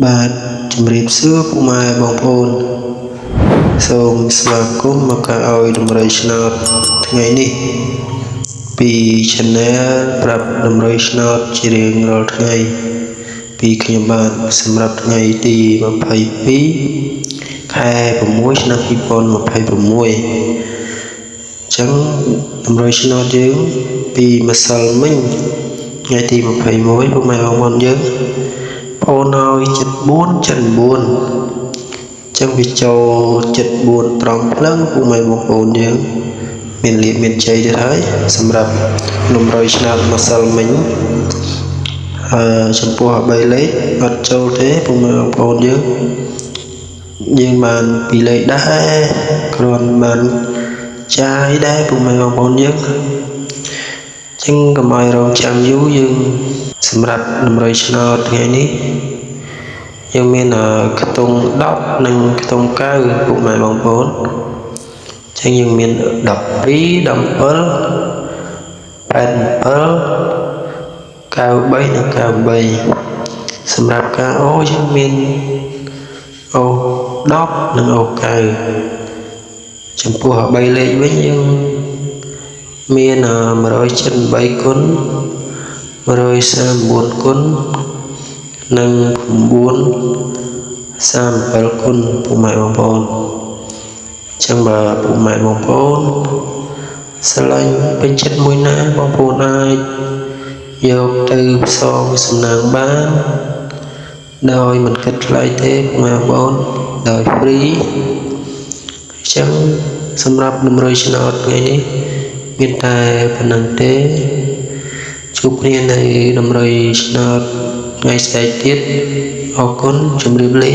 បាទជំរាបសួរពុកម៉ែបងប្អូនសូមស្វាគមន៍មកការឲ្យតម្រុយឆ្នោតថ្ងៃនេះពី Channel ប្រាប់តម្រុយឆ្នោតជារៀងរាល់ថ្ងៃពីខ្ញុំបាទសម្រាប់ថ្ងៃទី22ខែ6ឆ្នាំ2026អញ្ចឹងតម្រុយឆ្នោតយើងពីម្សិលមិញថ្ងៃទី21ពុកម៉ែបងប្អូនយើងអូនឲ្យ74ចិន9ចឹងវាចូល74ត្រង់ភ្លឹងពុកម៉ែបងប្អូនយើងមានលៀបមានជ័យទៀតហើយសម្រាប់តម្រុយឆ្នោតម្សិលមិញចំពោះ3លេខអត់ចូលទេពុកម៉ែបងប្អូនយើងបាន2លេខដែរគ្រាន់បានចាយដែរពុកម៉ែបងប្អូនយើងចឹងកុំឲ្យរងចាំយូរយើងសម្រាប់តម្រុយឆ្នោតថ្ងៃនេះយើងមានខ្ទង់10និងខ្ទង់9ពុកម៉ែបងប្អូនចឹងយើងមាន12 17 87 93និង93សម្រាប់ការអូយើងមានអូ10និងអូ9ចំពោះ3លេខវិញយើងមាន178គុណ134គុណនិង937គុណពុកម៉ែបងប្អូនអញ្ចឹងបើពុកម៉ែបងប្អូនស្រឡាញ់ពេញចិត្តមួយណាបងប្អូនអាចយកទៅផ្សងសំណាងបានដោយមិនគិតថ្លៃទេពុកម៉ែបងប្អូនដោយ free អញ្ចឹងសម្រាប់តម្រុយឆ្នោតថ្ងៃនេះមានតែប៉ុណ្្នឹងទេជួបគ្នានៅតម្រុយឆ្នោតថ្ងៃស្អែកទៀតអរគុណជម្រាបលា